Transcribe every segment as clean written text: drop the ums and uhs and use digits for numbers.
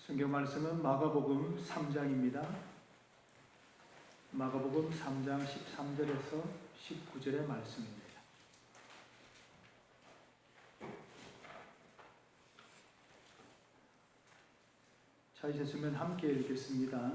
성경 말씀은 마가복음 3장입니다. 마가복음 3장 13절에서 19절의 말씀입니다. 찾으셨으면 함께 읽겠습니다.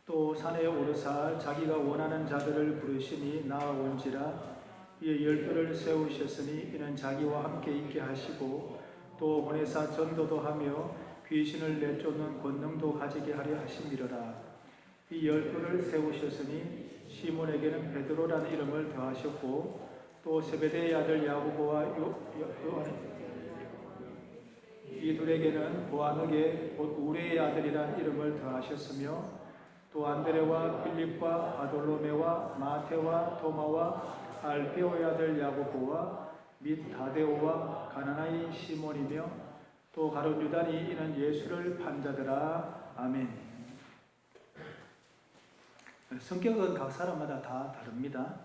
또 산에 오르사 자기가 원하는 자들을 부르시니 나아온지라. 이에 10을 세우셨으니 이는 자기와 함께 있게 하시고 또 보내사 전도도 하며 귀신을 내쫓는 권능도 가지게 하려 하심이로라. 이 10을 세우셨으니 시몬에게는 베드로라는 이름을 더하셨고 또 세베대의 아들 야고보와 요한 이 둘에게는 보아너게 곧 우레의 아들이란 이름을 더하셨으며 또 안드레와 빌립과 바돌로메와 마테와 토마와 알페오의 아들 야고보와 및 다데오와 가나나인 시몬이며 또 가룟 유다니 이는 예수를 판 자더라. 아멘. 성격은 각 사람마다 다 다릅니다.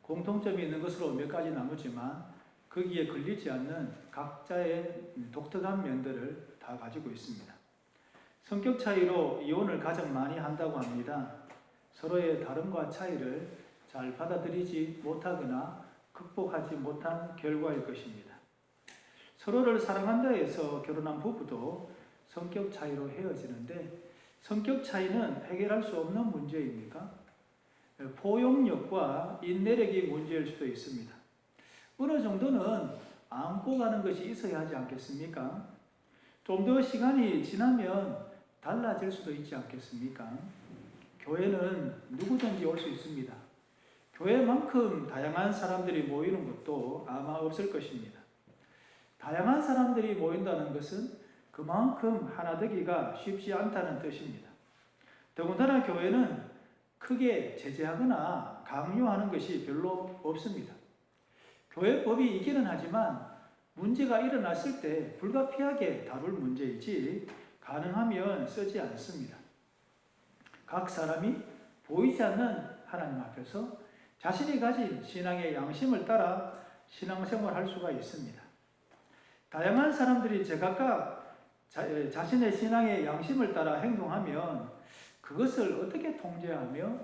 공통점이 있는 것으로 몇 가지 나누지만 거기에 걸리지 않는 각자의 독특한 면들을 다 가지고 있습니다. 성격 차이로 이혼을 가장 많이 한다고 합니다. 서로의 다름과 차이를 잘 받아들이지 못하거나 극복하지 못한 결과일 것입니다. 서로를 사랑한다 해서 결혼한 부부도 성격 차이로 헤어지는데 성격 차이는 해결할 수 없는 문제입니까? 포용력과 인내력이 문제일 수도 있습니다. 어느 정도는 안고 가는 것이 있어야 하지 않겠습니까? 좀 더 시간이 지나면 달라질 수도 있지 않겠습니까? 교회는 누구든지 올 수 있습니다. 교회만큼 다양한 사람들이 모이는 것도 아마 없을 것입니다. 다양한 사람들이 모인다는 것은 그만큼 하나 되기가 쉽지 않다는 뜻입니다. 더군다나 교회는 크게 제재하거나 강요하는 것이 별로 없습니다. 교회법이 있기는 하지만 문제가 일어났을 때 불가피하게 다룰 문제이지 가능하면 쓰지 않습니다. 각 사람이 보이지 않는 하나님 앞에서 자신이 가진 신앙의 양심을 따라 신앙생활을 할 수가 있습니다. 다양한 사람들이 제각각 자신의 신앙의 양심을 따라 행동하면 그것을 어떻게 통제하며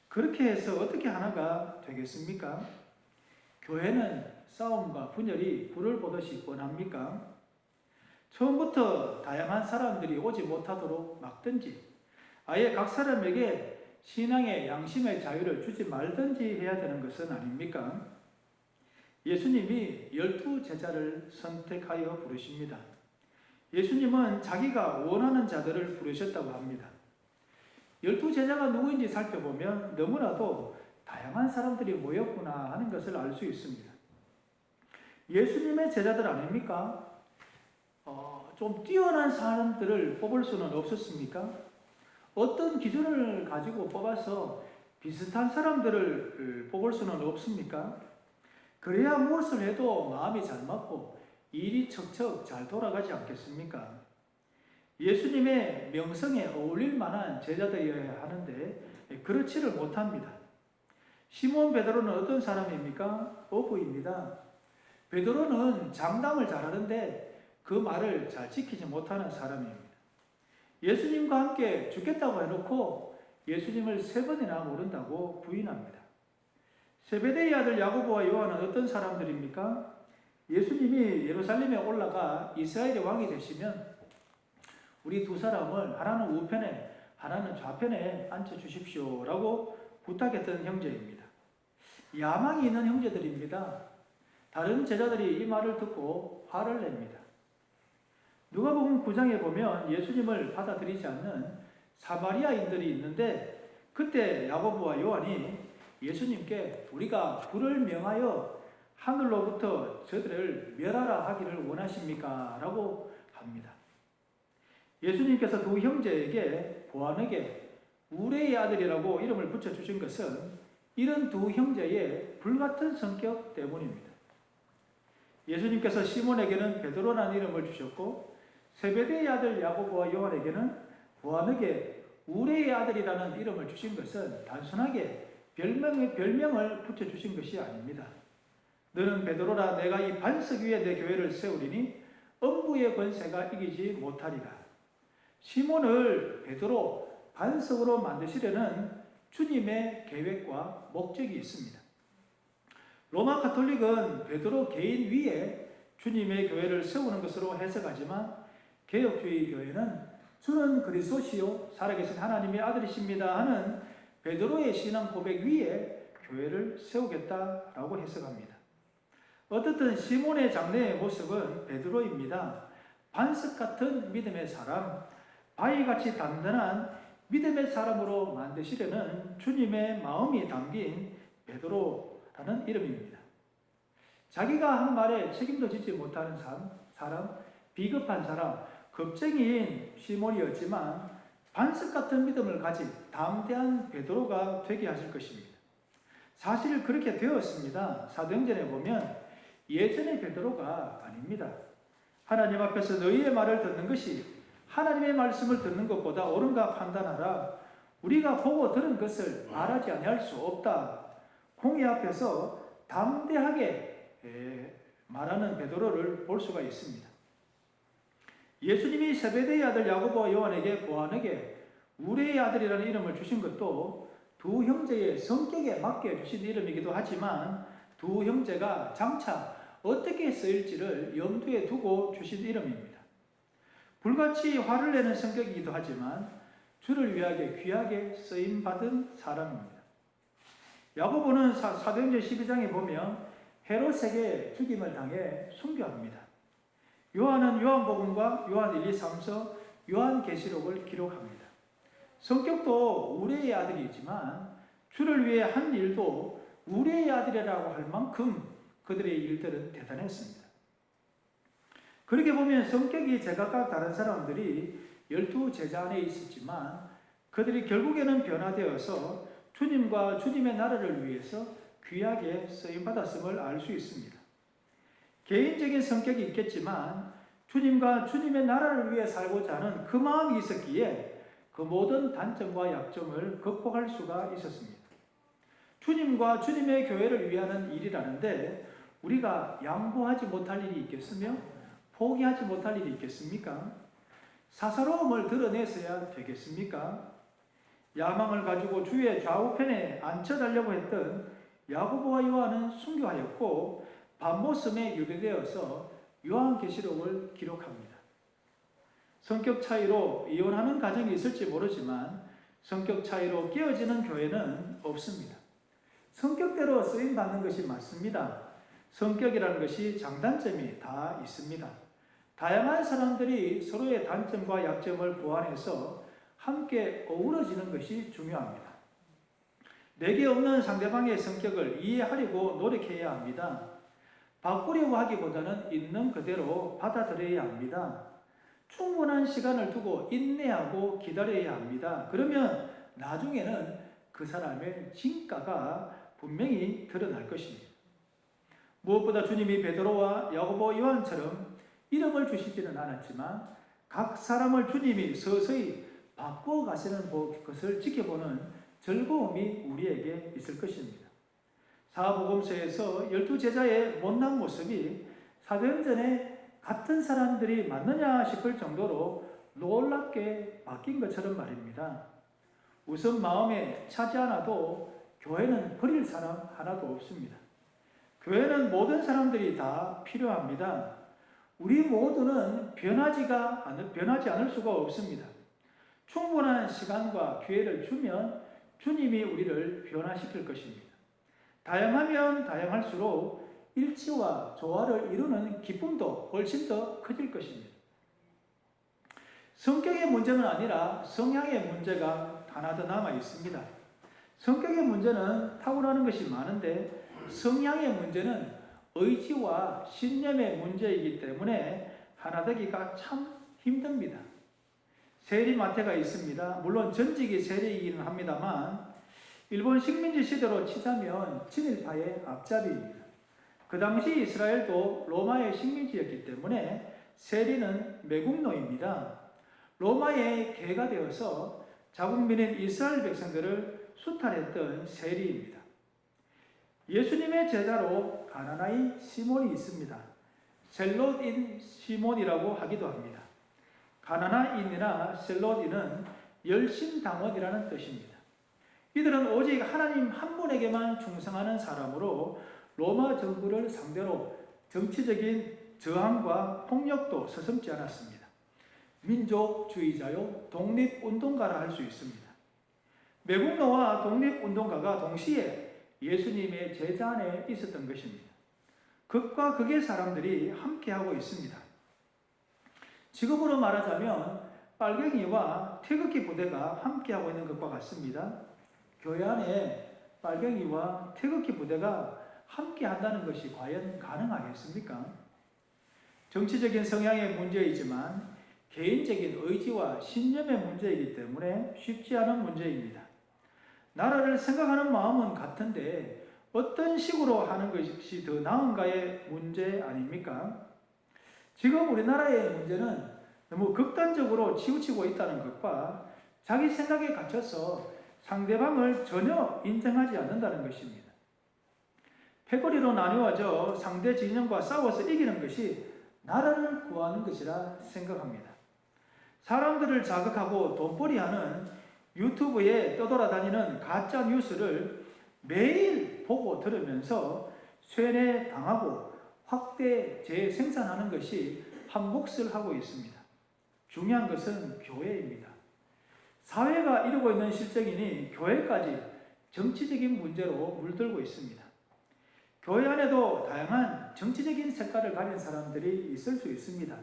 그렇게 해서 어떻게 하나가 되겠습니까? 교회는 싸움과 분열이 불을 보듯이 뻔합니까? 처음부터 다양한 사람들이 오지 못하도록 막든지 아예 각 사람에게 신앙의 양심의 자유를 주지 말든지 해야 되는 것은 아닙니까? 예수님이 12 제자를 선택하여 부르십니다. 예수님은 자기가 원하는 자들을 부르셨다고 합니다. 12 제자가 누구인지 살펴보면 너무나도 다양한 사람들이 모였구나 하는 것을 알 수 있습니다. 예수님의 제자들 아닙니까? 좀 뛰어난 사람들을 뽑을 수는 없었습니까? 어떤 기준을 가지고 뽑아서 비슷한 사람들을 뽑을 수는 없습니까? 그래야 무엇을 해도 마음이 잘 맞고 일이 척척 잘 돌아가지 않겠습니까? 예수님의 명성에 어울릴 만한 제자들이어야 하는데 그렇지를 못합니다. 시몬 베드로는 어떤 사람입니까? 어부입니다. 베드로는 장담을 잘하는데 그 말을 잘 지키지 못하는 사람입니다. 예수님과 함께 죽겠다고 해놓고 예수님을 3번이나 모른다고 부인합니다. 세베대의 아들 야고보와 요한은 어떤 사람들입니까? 예수님이 예루살렘에 올라가 이스라엘의 왕이 되시면 우리 두 사람을 하나는 우편에 하나는 좌편에 앉혀주십시오 라고 부탁했던 형제입니다. 야망이 있는 형제들입니다. 다른 제자들이 이 말을 듣고 화를 냅니다. 누가복음 9장에 보면 예수님을 받아들이지 않는 사마리아인들이 있는데 그때 야고보와 요한이 예수님께 우리가 불을 명하여 하늘로부터 저들을 멸하라 하기를 원하십니까? 라고 합니다. 예수님께서 두 형제에게 보아너게 우레의 아들이라고 이름을 붙여주신 것은 이런 두 형제의 불같은 성격 때문입니다. 예수님께서 시몬에게는 베드로라는 이름을 주셨고 세베대의 아들 야고보와 요한에게는 보아너게 우레의 아들이라는 이름을 주신 것은 단순하게 별명을 붙여주신 것이 아닙니다. 너는 베드로라. 내가 이 반석 위에 내 교회를 세우리니 음부의 권세가 이기지 못하리라. 시몬을 베드로 반석으로 만드시려는 주님의 계획과 목적이 있습니다. 로마 가톨릭은 베드로 개인 위에 주님의 교회를 세우는 것으로 해석하지만 개혁주의 교회는 주는 그리스도시요 살아계신 하나님의 아들이십니다 하는 베드로의 신앙 고백 위에 교회를 세우겠다라고 해석합니다. 어떻든 시몬의 장래의 모습은 베드로입니다. 반석 같은 믿음의 사람, 바위같이 단단한 믿음의 사람으로 만드시려는 주님의 마음이 담긴 베드로라는 이름입니다. 자기가 한 말에 책임도 지지 못하는 사람, 비겁한 사람, 겁쟁이인 시몬이었지만 반석 같은 믿음을 가진 담대한 베드로가 되게 하실 것입니다. 사실 그렇게 되었습니다. 사도행전에 보면 예전의 베드로가 아닙니다. 하나님 앞에서 너희의 말을 듣는 것이 하나님의 말씀을 듣는 것보다 옳은가 판단하라. 우리가 보고 들은 것을 말하지 아니할 수 없다. 공의 앞에서 담대하게 말하는 베드로를 볼 수가 있습니다. 예수님이 세베대의 아들 야고보와 요한에게 보아내게 우레의 아들이라는 이름을 주신 것도 두 형제의 성격에 맞게 주신 이름이기도 하지만 두 형제가 장차 어떻게 쓰일지를 염두에 두고 주신 이름입니다. 불같이 화를 내는 성격이기도 하지만 주를 위하게 귀하게 쓰임받은 사람입니다. 야고보는 사도행전 12장에 보면 헤롯에게 죽임을 당해 순교합니다. 요한은 요한복음과 요한 1, 2, 3서, 요한계시록을 기록합니다. 성격도 우레의 아들이지만 주를 위해 한 일도 우레의 아들이라고 할 만큼 그들의 일들은 대단했습니다. 그렇게 보면 성격이 제각각 다른 사람들이 12제자 안에 있었지만 그들이 결국에는 변화되어서 주님과 주님의 나라를 위해서 귀하게 쓰임받았음을 알 수 있습니다. 개인적인 성격이 있겠지만 주님과 주님의 나라를 위해 살고자 하는 그 마음이 있었기에 그 모든 단점과 약점을 극복할 수가 있었습니다. 주님과 주님의 교회를 위하는 일이라는데 우리가 양보하지 못할 일이 있겠으며 포기하지 못할 일이 있겠습니까? 사사로움을 드러내서야 되겠습니까? 야망을 가지고 주의 좌우편에 앉혀달라고 했던 야고보와 요한은 순교하였고 밤모섬에 유배되어서 요한계시록을 기록합니다. 성격 차이로 이혼하는 가정이 있을지 모르지만 성격 차이로 깨어지는 교회는 없습니다. 성격대로 쓰임받는 것이 맞습니다. 성격이라는 것이 장단점이 다 있습니다. 다양한 사람들이 서로의 단점과 약점을 보완해서 함께 어우러지는 것이 중요합니다. 내게 없는 상대방의 성격을 이해하려고 노력해야 합니다. 바꾸려고 하기보다는 있는 그대로 받아들여야 합니다. 충분한 시간을 두고 인내하고 기다려야 합니다. 그러면 나중에는 그 사람의 진가가 분명히 드러날 것입니다. 무엇보다 주님이 베드로와 야고보, 요한처럼 이름을 주시지는 않았지만 각 사람을 주님이 서서히 바꿔 가시는 것을 지켜보는 즐거움이 우리에게 있을 것입니다. 사복음서에서 12제자의 못난 모습이 사도행전에 같은 사람들이 맞느냐 싶을 정도로 놀랍게 바뀐 것처럼 말입니다. 우선 마음에 차지 않아도 교회는 버릴 사람 하나도 없습니다. 교회는 모든 사람들이 다 필요합니다. 우리 모두는 변하지 않을 수가 없습니다. 충분한 시간과 기회를 주면 주님이 우리를 변화시킬 것입니다. 다양하면 다양할수록 일치와 조화를 이루는 기쁨도 훨씬 더 커질 것입니다. 성격의 문제는 아니라 성향의 문제가 하나 더 남아 있습니다. 성격의 문제는 타고나는 것이 많은데 성향의 문제는 의지와 신념의 문제이기 때문에 하나 되기가 참 힘듭니다. 세리마태가 있습니다. 물론 전직이 세리이기는 합니다만 일본 식민지 시대로 치자면 친일파의 앞잡이입니다. 그 당시 이스라엘도 로마의 식민지였기 때문에 세리는 매국노입니다. 로마의 개가 되어서 자국민인 이스라엘 백성들을 수탈했던 세리입니다. 예수님의 제자로 가나나이 시몬이 있습니다. 셀롯인 시몬이라고 하기도 합니다. 하나나인이나 셀로디는 열심당원이라는 뜻입니다. 이들은 오직 하나님 한 분에게만 충성하는 사람으로 로마 정부를 상대로 정치적인 저항과 폭력도 서슴지 않았습니다. 민족주의자요, 독립운동가라 할 수 있습니다. 매국노와 독립운동가가 동시에 예수님의 제자 안에 있었던 것입니다. 극과 극의 사람들이 함께하고 있습니다. 지금으로 말하자면 빨갱이와 태극기 부대가 함께하고 있는 것과 같습니다. 교회 안에 빨갱이와 태극기 부대가 함께한다는 것이 과연 가능하겠습니까? 정치적인 성향의 문제이지만 개인적인 의지와 신념의 문제이기 때문에 쉽지 않은 문제입니다. 나라를 생각하는 마음은 같은데 어떤 식으로 하는 것이 더 나은가의 문제 아닙니까? 지금 우리나라의 문제는 너무 극단적으로 치우치고 있다는 것과 자기 생각에 갇혀서 상대방을 전혀 인정하지 않는다는 것입니다. 패거리로 나누어져 상대 진영과 싸워서 이기는 것이 나라를 구하는 것이라 생각합니다. 사람들을 자극하고 돈벌이하는 유튜브에 떠돌아다니는 가짜 뉴스를 매일 보고 들으면서 쇠뇌당하고 확대 재생산하는 것이 한 몫을 하고 있습니다. 중요한 것은 교회입니다. 사회가 이루고 있는 실정이니 교회까지 정치적인 문제로 물들고 있습니다. 교회 안에도 다양한 정치적인 색깔을 가진 사람들이 있을 수 있습니다.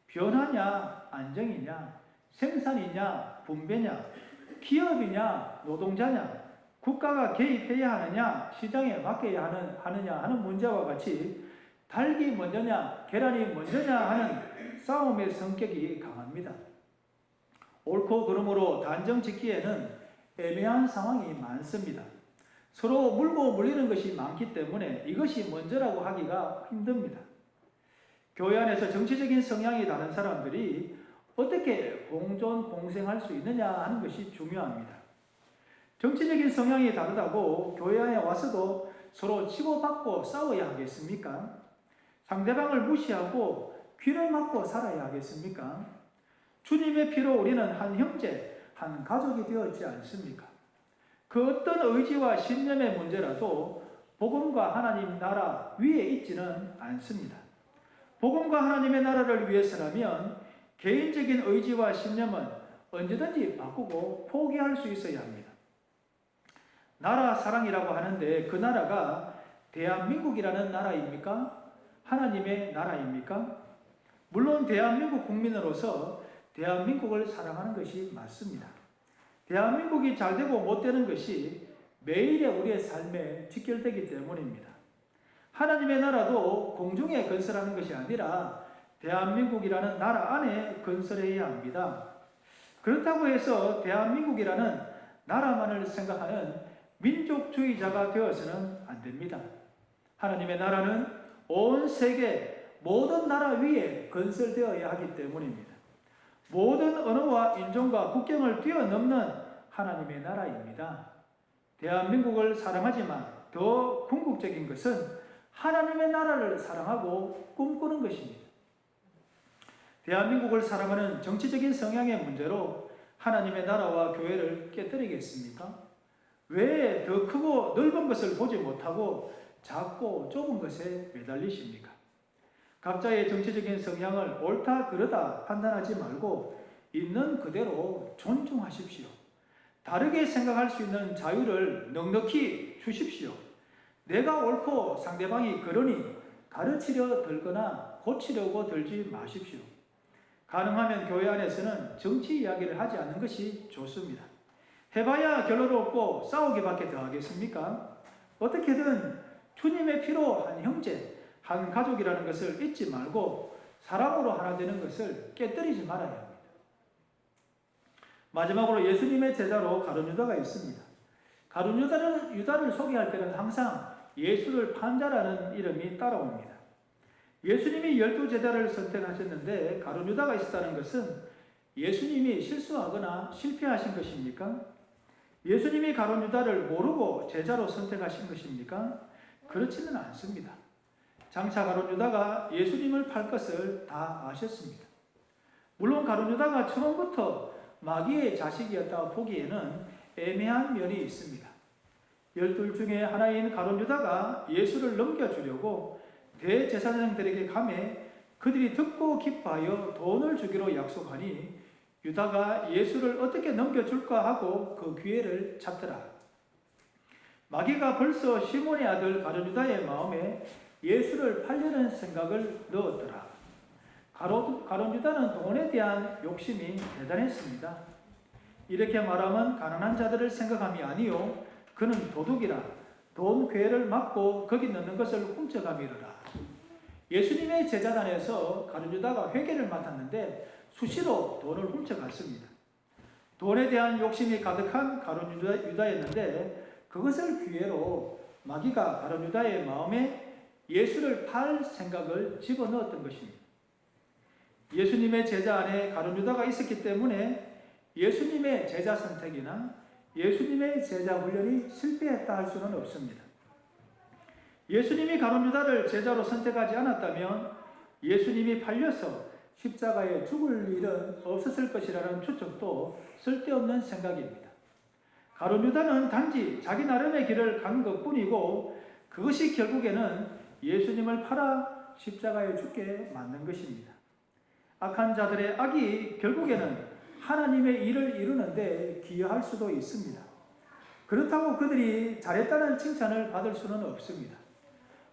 변화냐, 안정이냐, 생산이냐, 분배냐, 기업이냐, 노동자냐, 국가가 개입해야 하느냐, 시장에 맡겨야 하느냐 하는 문제와 같이 닭이 먼저냐, 계란이 먼저냐 하는 싸움의 성격이 강합니다. 옳고 그름으로 단정 짓기에는 애매한 상황이 많습니다. 서로 물고 물리는 것이 많기 때문에 이것이 먼저라고 하기가 힘듭니다. 교회 안에서 정치적인 성향이 다른 사람들이 어떻게 공존, 공생할 수 있느냐 하는 것이 중요합니다. 정치적인 성향이 다르다고 교회 안에 와서도 서로 치고받고 싸워야 하겠습니까? 상대방을 무시하고 귀를 막고 살아야 하겠습니까? 주님의 피로 우리는 한 형제, 한 가족이 되었지 않습니까? 그 어떤 의지와 신념의 문제라도 복음과 하나님 나라 위에 있지는 않습니다. 복음과 하나님의 나라를 위해서라면 개인적인 의지와 신념은 언제든지 바꾸고 포기할 수 있어야 합니다. 나라 사랑이라고 하는데 그 나라가 대한민국이라는 나라입니까? 하나님의 나라입니까? 물론 대한민국 국민으로서 대한민국을 사랑하는 것이 맞습니다. 대한민국이 잘 되고 못 되는 것이 매일의 우리의 삶에 직결되기 때문입니다. 하나님의 나라도 공중에 건설하는 것이 아니라 대한민국이라는 나라 안에 건설해야 합니다. 그렇다고 해서 대한민국이라는 나라만을 생각하는 민족주의자가 되어서는 안 됩니다. 하나님의 나라는 온 세계 모든 나라 위에 건설되어야 하기 때문입니다. 모든 언어와 인종과 국경을 뛰어넘는 하나님의 나라입니다. 대한민국을 사랑하지만 더 궁극적인 것은 하나님의 나라를 사랑하고 꿈꾸는 것입니다. 대한민국을 사랑하는 정치적인 성향의 문제로 하나님의 나라와 교회를 깨뜨리겠습니까? 왜 더 크고 넓은 것을 보지 못하고 작고 좁은 것에 매달리십니까? 각자의 정치적인 성향을 옳다 그르다 판단하지 말고 있는 그대로 존중하십시오. 다르게 생각할 수 있는 자유를 넉넉히 주십시오. 내가 옳고 상대방이 그러니 가르치려 들거나 고치려고 들지 마십시오. 가능하면 교회 안에서는 정치 이야기를 하지 않는 것이 좋습니다. 해봐야 결론 없고 싸우기밖에 더 하겠습니까? 어떻게든 주님의 피로 한 형제, 한 가족이라는 것을 잊지 말고 사랑으로 하나 되는 것을 깨뜨리지 말아야 합니다. 마지막으로 예수님의 제자로 가룟 유다가 있습니다. 가룟 유다를 소개할 때는 항상 예수를 판자라는 이름이 따라옵니다. 예수님이 12제자를 선택하셨는데 가룟 유다가 있었다는 것은 예수님이 실수하거나 실패하신 것입니까? 예수님이 가룟 유다를 모르고 제자로 선택하신 것입니까? 그렇지는 않습니다. 장차 가룟 유다가 예수님을 팔 것을 다 아셨습니다. 물론 가룟 유다가 처음부터 마귀의 자식이었다고 보기에는 애매한 면이 있습니다. 12 중에 하나인 가룟 유다가 예수를 넘겨주려고 대제사장들에게 감해 그들이 듣고 기뻐하여 돈을 주기로 약속하니 유다가 예수를 어떻게 넘겨줄까 하고 그 기회를 찾더라. 마귀가 벌써 시몬의 아들 가룟 유다의 마음에 예수를 팔려는 생각을 넣었더라. 가룟 유다는 돈에 대한 욕심이 대단했습니다. 이렇게 말하면 가난한 자들을 생각함이 아니요 그는 도둑이라 돈 괴를 막고 거기 넣는 것을 훔쳐감이로라. 예수님의 제자단에서 가룟 유다가 회개를 맡았는데 수시로 돈을 훔쳐갔습니다. 돈에 대한 욕심이 가득한 가룟 유다였는데 그것을 기회로 마귀가 가룟 유다의 마음에 예수를 팔 생각을 집어넣었던 것입니다. 예수님의 제자 안에 가룟 유다가 있었기 때문에 예수님의 제자 선택이나 예수님의 제자 훈련이 실패했다 할 수는 없습니다. 예수님이 가룟 유다를 제자로 선택하지 않았다면 예수님이 팔려서 십자가에 죽을 일은 없었을 것이라는 추측도 쓸데없는 생각입니다. 가룟 유다는 단지 자기 나름의 길을 간 것뿐이고 그것이 결국에는 예수님을 팔아 십자가에 죽게 만든 것입니다. 악한 자들의 악이 결국에는 하나님의 일을 이루는데 기여할 수도 있습니다. 그렇다고 그들이 잘했다는 칭찬을 받을 수는 없습니다.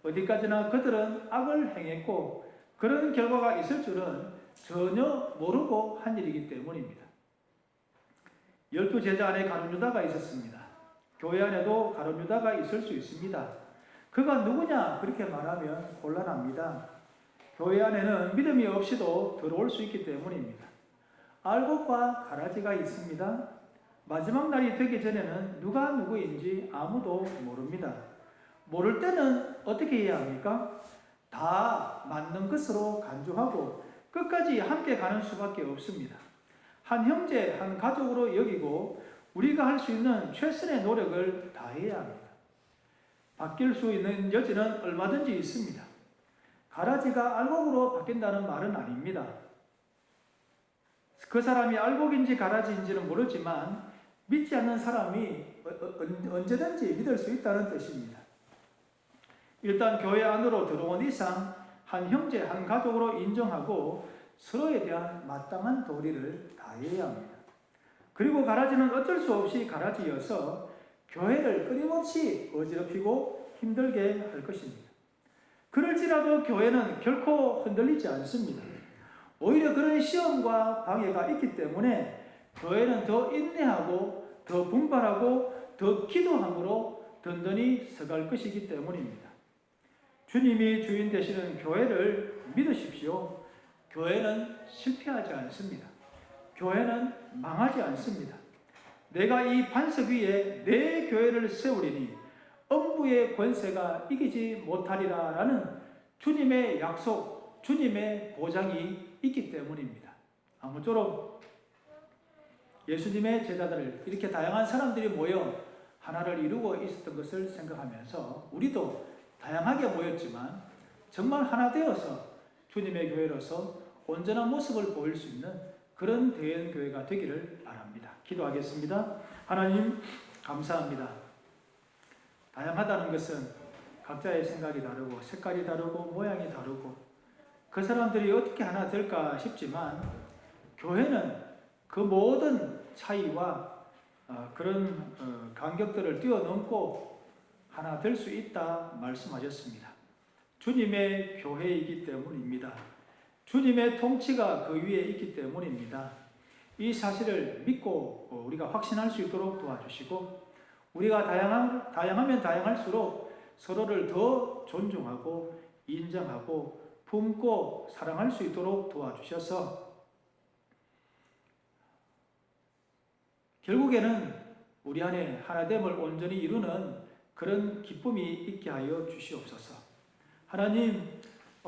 어디까지나 그들은 악을 행했고 그런 결과가 있을 줄은 전혀 모르고 한 일이기 때문입니다. 12 제자 안에 가룟 유다가 있었습니다. 교회 안에도 가룟 유다가 있을 수 있습니다. 그가 누구냐 그렇게 말하면 곤란합니다. 교회 안에는 믿음이 없이도 들어올 수 있기 때문입니다. 알곡과 가라지가 있습니다. 마지막 날이 되기 전에는 누가 누구인지 아무도 모릅니다. 모를 때는 어떻게 해야 합니까? 다 맞는 것으로 간주하고 끝까지 함께 가는 수밖에 없습니다. 한 형제, 한 가족으로 여기고 우리가 할 수 있는 최선의 노력을 다해야 합니다. 바뀔 수 있는 여지는 얼마든지 있습니다. 가라지가 알곡으로 바뀐다는 말은 아닙니다. 그 사람이 알곡인지 가라지인지는 모르지만 믿지 않는 사람이 언제든지 믿을 수 있다는 뜻입니다. 일단 교회 안으로 들어온 이상 한 형제, 한 가족으로 인정하고 서로에 대한 마땅한 도리를 다해야 합니다. 그리고 가라지는 어쩔 수 없이 가라지여서 교회를 끊임없이 어지럽히고 힘들게 할 것입니다. 그럴지라도 교회는 결코 흔들리지 않습니다. 오히려 그런 시험과 방해가 있기 때문에 교회는 더 인내하고 더 분발하고 더 기도함으로 든든히 서갈 것이기 때문입니다. 주님이 주인 되시는 교회를 믿으십시오. 교회는 실패하지 않습니다. 교회는 망하지 않습니다. 내가 이 반석 위에 내 교회를 세우리니 엄부의 권세가 이기지 못하리라 라는 주님의 약속, 주님의 보장이 있기 때문입니다. 아무쪼록 예수님의 제자들을 이렇게 다양한 사람들이 모여 하나를 이루고 있었던 것을 생각하면서 우리도 다양하게 모였지만 정말 하나 되어서 주님의 교회로서 온전한 모습을 보일 수 있는 그런 대형교회가 되기를 바랍니다. 기도하겠습니다. 하나님 감사합니다. 다양하다는 것은 각자의 생각이 다르고 색깔이 다르고 모양이 다르고 그 사람들이 어떻게 하나 될까 싶지만 교회는 그 모든 차이와 그런 간격들을 뛰어넘고 하나 될 수 있다 말씀하셨습니다. 주님의 교회이기 때문입니다. 주님의 통치가 그 위에 있기 때문입니다. 이 사실을 믿고 우리가 확신할 수 있도록 도와주시고 우리가 다양하면 다양할수록 서로를 더 존중하고 인정하고 품고 사랑할 수 있도록 도와주셔서 결국에는 우리 안에 하나됨을 온전히 이루는 그런 기쁨이 있게 하여 주시옵소서. 하나님,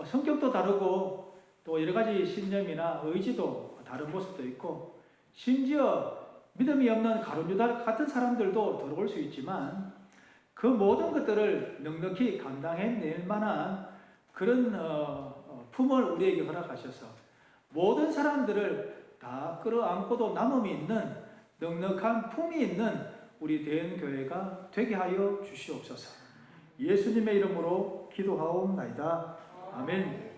성격도 다르고 또 여러 가지 신념이나 의지도 다른 모습도 있고 심지어 믿음이 없는 가룟 유다 같은 사람들도 들어올 수 있지만 그 모든 것들을 넉넉히 감당해낼 만한 그런 품을 우리에게 허락하셔서 모든 사람들을 다 끌어안고도 남음이 있는 넉넉한 품이 있는 우리 대恩교회가 되게 하여 주시옵소서. 예수님의 이름으로 기도하옵나이다. 아멘.